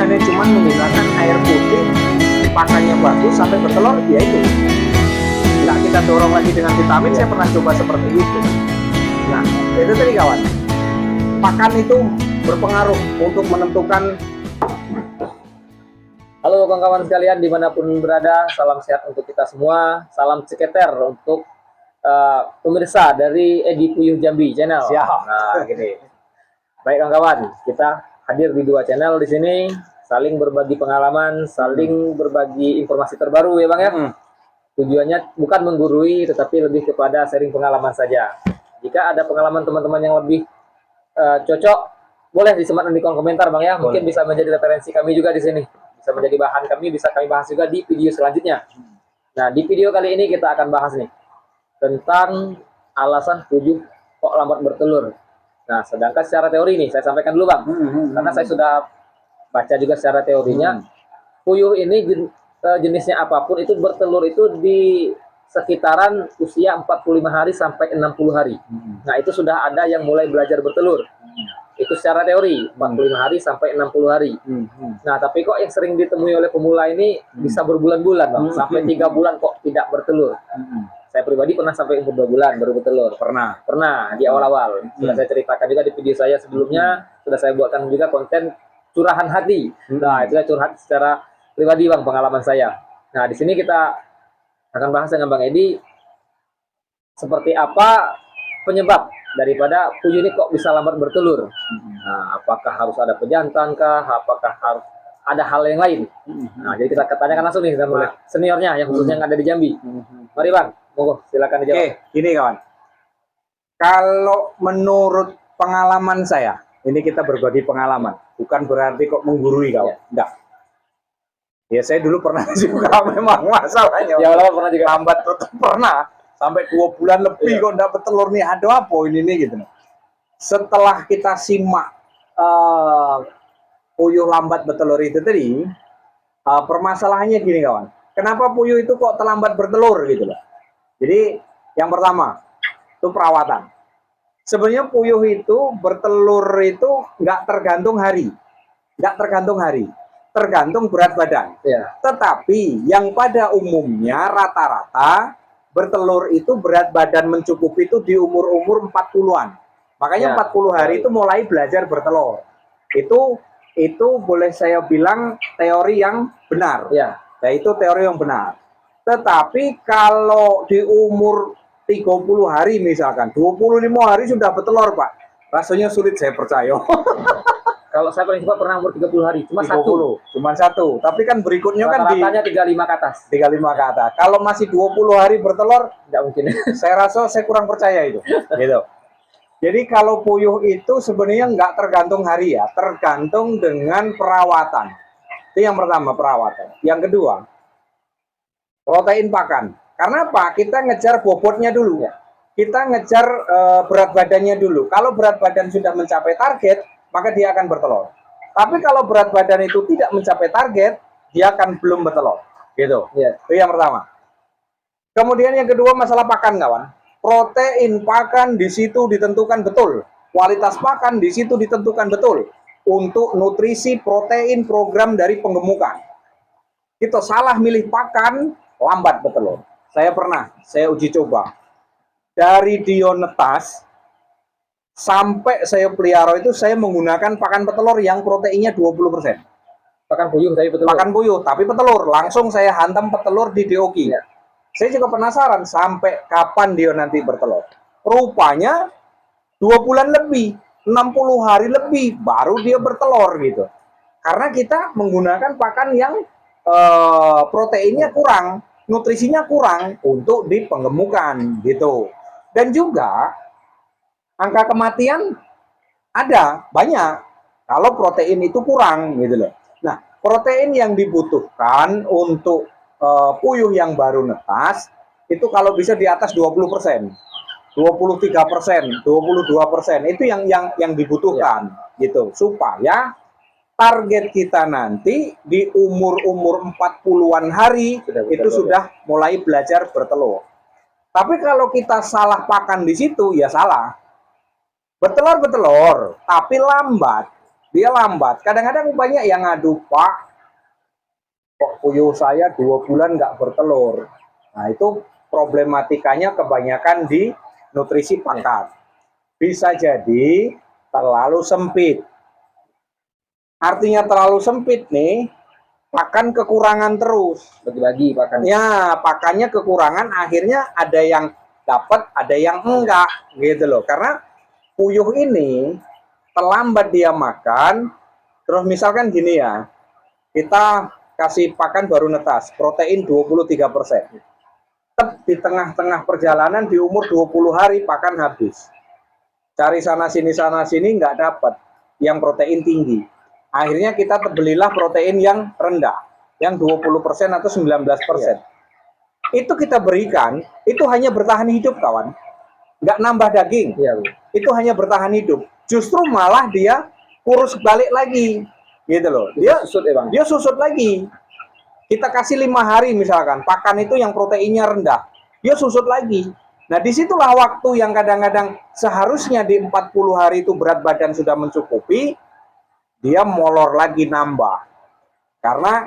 hanya cuma menggunakan air putih, pakannya bagus sampai bertelur, ya itu nggak kita dorong lagi dengan vitamin. Saya pernah coba seperti itu. Nah, itu tadi kawan, pakan itu berpengaruh untuk menentukan. Halo kawan-kawan sekalian dimanapun berada, salam sehat untuk kita semua, salam ceketer untuk pemirsa dari Edi Puyuh Jambi channel. Siap. Nah, gini. Baik kawan-kawan, kita hadir di dua channel di sini, saling berbagi pengalaman, saling berbagi informasi terbaru ya Bang ya. Tujuannya bukan menggurui, tetapi lebih kepada sharing pengalaman saja. Jika ada pengalaman teman-teman yang lebih cocok, boleh disematkan di kolom komentar Bang ya. Mungkin bisa menjadi referensi kami juga di sini. Bisa menjadi bahan kami, bisa kami bahas juga di video selanjutnya. Nah, di video kali ini kita akan bahas nih tentang alasan puyuh kok lambat bertelur. Nah, sedangkan secara teori nih, saya sampaikan dulu Bang. Karena saya sudah baca juga secara teorinya. Puyuh ini jenisnya apapun itu bertelur itu di sekitaran usia 45 hari sampai 60 hari. Nah, itu sudah ada yang mulai belajar bertelur. Itu secara teori, 45 hari sampai 60 hari. Nah, tapi kok yang sering ditemui oleh pemula ini bisa berbulan-bulan Bang. Sampai 3 bulan kok tidak bertelur. Saya pribadi pernah sampai umur 2 bulan baru bertelur. Pernah di awal-awal. Sudah saya ceritakan juga di video saya sebelumnya. Sudah saya buatkan juga konten curahan hati. Nah, itu saya curhat secara pribadi Bang, pengalaman saya. Nah, di sini kita akan bahas dengan Bang Edi seperti apa penyebab daripada puyuh ini kok bisa lambat bertelur. Nah, apakah harus ada pejantan kah? Apakah harus ada hal yang lain? Nah, jadi kita tanyakan langsung nih sama seniornya yang khususnya yang ada di Jambi. Mari Bang, monggo silakan dijawab. Oke, gini kawan. Kalau menurut pengalaman saya, ini kita berbagi pengalaman, bukan berarti kok menggurui kawan. Enggak. Ya saya dulu pernah juga memang masalahnya. Ya awal pernah juga lambat tetap pernah. Sampai 2 bulan lebih kok enggak bertelur nih, ada apa ini nih gitu. Setelah kita simak puyuh lambat bertelur itu tadi, permasalahannya gini kawan, kenapa puyuh itu kok terlambat bertelur gitu loh. Jadi yang pertama itu perawatan. Sebenarnya puyuh itu bertelur itu nggak tergantung hari, tergantung berat badan. Tetapi yang pada umumnya rata-rata bertelur itu berat badan mencukupi itu di umur-umur 40-an. Makanya 40 hari itu mulai belajar bertelur. Itu boleh saya bilang teori yang benar. Itu teori yang benar. Tetapi kalau di umur 30 hari misalkan, 25 hari sudah bertelur Pak, rasanya sulit saya percaya. Kalau saya paling cepat pernah umur 30 hari, cuma satu. Tapi kan berikutnya kan di 35 ke atas. 35 ke atas. Kalau masih 20 hari bertelur, nggak mungkin. Saya rasa saya kurang percaya itu. Gitu. Jadi kalau puyuh itu sebenarnya nggak tergantung hari ya, tergantung dengan perawatan. Itu yang pertama, perawatan. Yang kedua, protein pakan. Karena apa? Kita ngejar bobotnya dulu. Kita ngejar berat badannya dulu. Kalau berat badan sudah mencapai target, maka dia akan bertelur. Tapi kalau berat badan itu tidak mencapai target, dia akan belum bertelur. Gitu. Itu yang pertama. Kemudian yang kedua masalah pakan kawan. Protein pakan di situ ditentukan betul. Kualitas pakan di situ ditentukan betul. Untuk nutrisi protein program dari penggemukan. Kita salah milih pakan, lambat bertelur. Saya uji coba. Dari Dionetas sampai saya pelihara itu saya menggunakan pakan petelur yang proteinnya 20%. Pakan puyuh tapi petelur. Pakan puyuh tapi petelur. Langsung saya hantam petelur di Dioki. Saya juga penasaran sampai kapan dia nanti bertelur. Rupanya 2 bulan lebih, 60 hari lebih baru dia bertelur gitu. Karena kita menggunakan pakan yang proteinnya kurang, nutrisinya kurang untuk di penggemukan gitu. Dan juga angka kematian ada banyak kalau protein itu kurang gitu loh. Nah, protein yang dibutuhkan untuk puyuh yang baru netas itu kalau bisa di atas 20%, 23%, 22%, itu yang dibutuhkan gitu, supaya target kita nanti di umur 40-an hari itu sudah mulai belajar bertelur. Tapi kalau kita salah pakan di situ ya salah. Bertelur, tapi lambat. dia lambat. Kadang-kadang banyak yang ngadu, Pak, kok puyuh saya 2 bulan nggak bertelur. Nah, itu problematikanya kebanyakan di nutrisi pakan. Bisa jadi terlalu sempit. Artinya terlalu sempit nih, pakan kekurangan terus. Bagi-bagi pakan. Ya, pakannya kekurangan, akhirnya ada yang dapat, ada yang enggak, gitu loh. Karena puyuh ini terlambat dia makan, terus misalkan gini ya, kita kasih pakan baru netas, protein 23%. Di tengah-tengah perjalanan di umur 20 hari pakan habis. Cari sana sini nggak dapat yang protein tinggi. Akhirnya kita belilah protein yang rendah, yang 20% atau 19%. Itu kita berikan, itu hanya bertahan hidup, kawan. Nggak nambah daging. Iya, Itu hanya bertahan hidup. Justru malah dia kurus balik lagi. Gitu loh. Dia susut ya, Bang. Dia susut lagi. Kita kasih 5 hari misalkan, pakan itu yang proteinnya rendah. Dia susut lagi. Nah, disitulah waktu yang kadang-kadang seharusnya di 40 hari itu berat badan sudah mencukupi, dia molor lagi nambah. Karena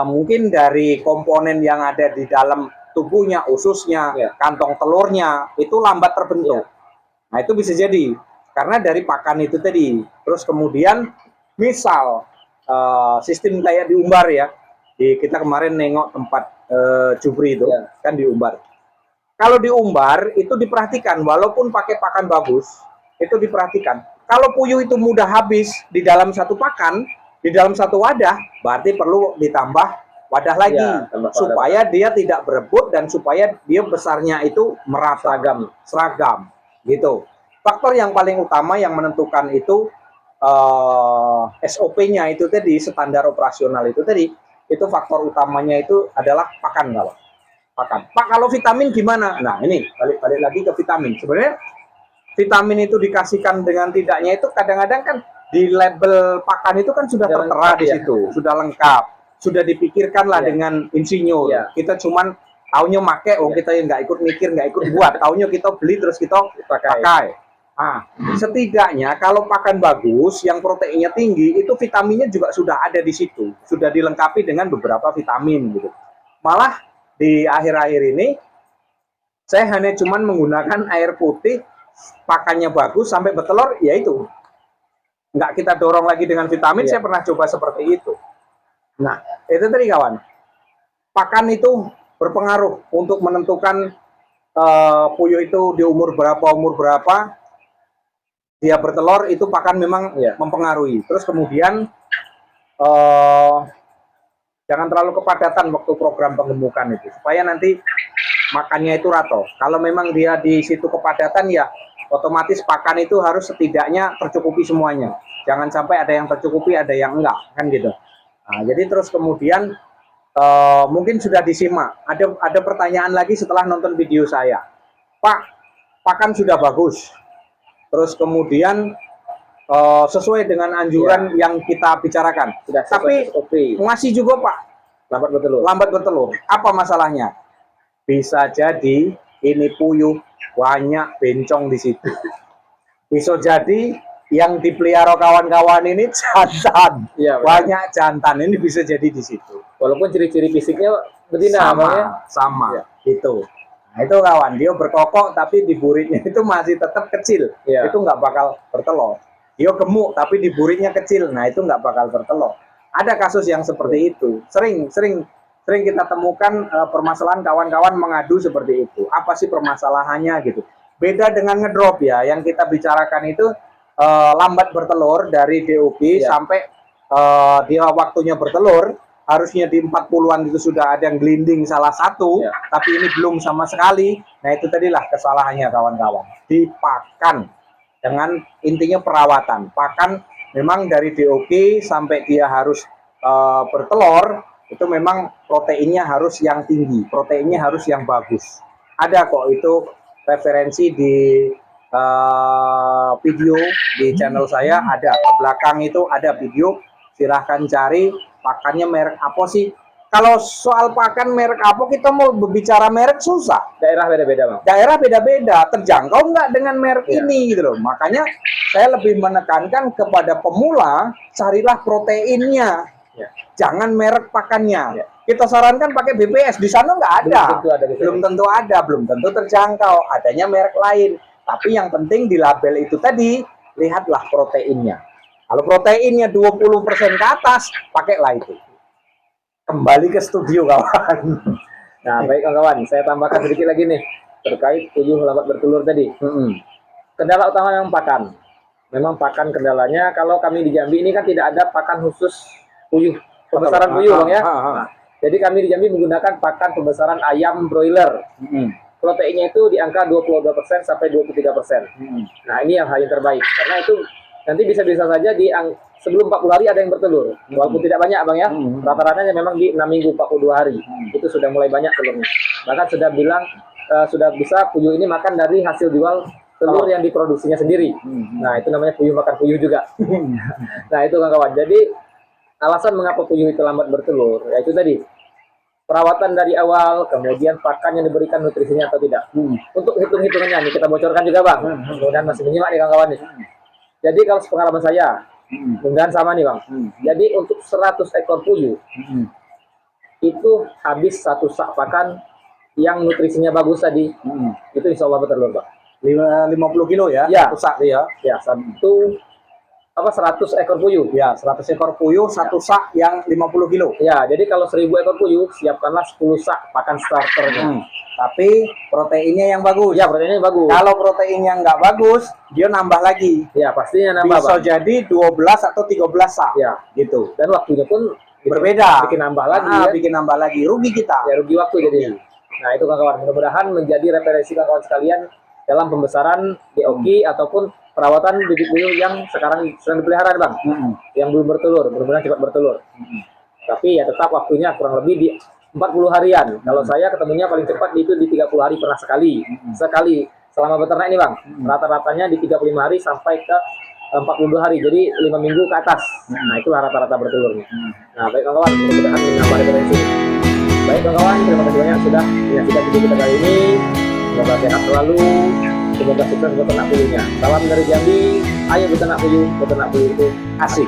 mungkin dari komponen yang ada di dalam tubuhnya, ususnya, kantong telurnya, itu lambat terbentuk. Nah, itu bisa jadi. Karena dari pakan itu tadi. Terus kemudian, misal, sistem kayak diumbar ya. Kita kemarin nengok tempat jubri itu, kan diumbar. Kalau diumbar, itu diperhatikan, walaupun pakai pakan bagus, itu diperhatikan. Kalau puyuh itu mudah habis di dalam satu pakan, di dalam satu wadah, berarti perlu ditambah wadah lagi, supaya dia tidak berebut dan supaya dia besarnya itu merata, seragam, gitu. Faktor yang paling utama yang menentukan itu SOP-nya itu tadi, standar operasional itu tadi, itu faktor utamanya itu adalah pakan, kalau pakan. Pak, kalau vitamin gimana? Nah, ini balik lagi ke vitamin. Sebenarnya vitamin itu dikasihkan dengan tidaknya itu kadang-kadang kan di label pakan itu kan sudah tertera di situ, sudah lengkap, sudah dipikirkan lah dengan insinyur. Kita cuman taunya make, kita yang nggak ikut mikir, nggak ikut buat, taunya kita beli terus kita pakai. Nah, setidaknya kalau pakan bagus, yang proteinnya tinggi, itu vitaminnya juga sudah ada di situ, sudah dilengkapi dengan beberapa vitamin gitu. Malah di akhir-akhir ini saya hanya cuman menggunakan air putih, pakannya bagus sampai bertelur, yaitu nggak kita dorong lagi dengan vitamin. Saya pernah coba seperti itu. Nah, itu tadi kawan, pakan itu berpengaruh untuk menentukan puyuh itu di umur berapa dia bertelur. Itu pakan memang mempengaruhi. Terus kemudian jangan terlalu kepadatan waktu program penggemukan itu, supaya nanti makannya itu rato. Kalau memang dia di situ kepadatan, ya otomatis pakan itu harus setidaknya tercukupi semuanya. Jangan sampai ada yang tercukupi, ada yang enggak, kan gitu. Nah, jadi terus kemudian mungkin sudah disimak. Ada pertanyaan lagi setelah nonton video saya. Pak, pakan sudah bagus. Terus kemudian sesuai dengan anjuran yang kita bicarakan. Tapi masih juga, Pak, lambat bertelur. Apa masalahnya? Bisa jadi ini puyuh banyak bencong di situ. Bisa jadi yang dipelihara kawan-kawan ini jantan. Banyak jantan, ini bisa jadi di situ. Walaupun ciri-ciri fisiknya betina, sama gitu. Nah, itu kawan, dia berkokok tapi di buritnya itu masih tetap kecil. Itu nggak bakal bertelur. Dia gemuk tapi di buritnya kecil. Nah, itu nggak bakal bertelur. Ada kasus yang seperti itu. Sering kita temukan permasalahan kawan-kawan mengadu seperti itu. Apa sih permasalahannya gitu. Beda dengan ngedrop ya, yang kita bicarakan itu lambat bertelur dari DOP sampai dia waktunya bertelur, harusnya di 40-an itu sudah ada yang gelinding salah satu, tapi ini belum sama sekali. Nah, itu tadilah kesalahannya kawan-kawan. Dipakan dengan intinya perawatan. Pakan memang dari DOP sampai dia harus bertelur, itu memang proteinnya harus yang tinggi, proteinnya harus yang bagus. Ada kok itu referensi di video di channel saya, ada. Ke belakang itu ada video, silahkan cari pakannya merek apa sih. kalau soal pakan merek apa kita mau berbicara merek susah. Daerah beda-beda bang. Daerah beda-beda, terjangkau nggak dengan merek Iya. ini gitu loh. Makanya saya lebih menekankan kepada pemula, carilah proteinnya, Ya. jangan merek pakannya. Ya. Kita sarankan pakai BPS, di sana nggak ada. Belum tentu ada BPS. Belum tentu ada, belum tentu terjangkau. Adanya merek lain. Tapi yang penting di label itu tadi, lihatlah proteinnya. Kalau proteinnya 20% ke atas, pakailah itu. Kembali ke studio kawan. Nah baik kawan, saya tambahkan sedikit lagi nih terkait puyuh lambat bertelur tadi. Kendala utama memang pakan. Memang pakan kendalanya. Kalau kami di Jambi ini kan tidak ada pakan khusus puyuh, pembesaran puyuh bang ya. Nah, jadi kami di Jambi menggunakan pakan pembesaran ayam broiler. Proteinnya itu di angka 22% sampai 23%. Nah ini yang hal yang terbaik. Karena itu nanti bisa-bisa saja sebelum 40 hari ada yang bertelur. Walaupun tidak banyak bang ya. Rata-ratanya memang di 6 minggu 42 hari. Itu sudah mulai banyak telurnya. Bahkan sudah bilang sudah bisa puyuh ini makan dari hasil jual telur yang diproduksinya sendiri. Nah itu namanya puyuh makan puyuh juga. Nah itu kawan-kawan. Jadi alasan mengapa puyuh itu lambat bertelur, yaitu tadi perawatan dari awal, kemudian pakan yang diberikan nutrisinya atau tidak. Untuk hitung-hitungannya nih kita bocorkan juga bang. Mudah-mudahan masih menyimak nih kawan-kawan nih. Jadi kalau sepengalaman saya, mudah-mudahan sama nih bang. Jadi untuk 100 ekor puyuh itu habis satu sak pakan yang nutrisinya bagus tadi, itu insya Allah bertelur bang. 50 kilo ya? Ya. Satu sak ya? Ya, 100 ekor puyuh. Ya, 100 ekor puyuh, satu sak yang 50 kilo. Ya, jadi kalau 1000 ekor puyuh, siapkanlah 10 sak pakan starternya. Tapi proteinnya yang bagus. Ya, proteinnya bagus. Kalau proteinnya nggak bagus, dia nambah lagi. Ya, pastinya nambah Bisa bang. jadi 12 atau 13 sak. Ya, Gitu. dan waktunya pun Berbeda. bikin nambah lagi ya. Bikin nambah lagi. Rugi kita. Ya, rugi waktu jadi. Nah, itu kawan-kawan. Mudah-mudahan menjadi referensi kawan-kawan sekalian dalam pembesaran DOQ ataupun perawatan bibit puyuh yang sekarang sedang dipelihara bang. Yang belum bertelur, mudah-mudahan cepat bertelur. Tapi ya tetap waktunya kurang lebih di 40 harian. Kalau saya ketemunya paling cepat itu di 30 hari pernah sekali. Sekali selama beternak ini bang. Rata-ratanya di 35 hari sampai ke 42 hari. Jadi 5 minggu ke atas. Nah itulah rata-rata bertelurnya. Nah baik kawan-kawan, mudah-mudahan menambah referensi. Baik kawan-kawan, terima kasih banyak sudah menyaksikan video kita kali ini. Semoga sehat selalu. Semoga sukses beternak puyuhnya. Salam dari Jambi. Ayo beternak puyuh itu asik.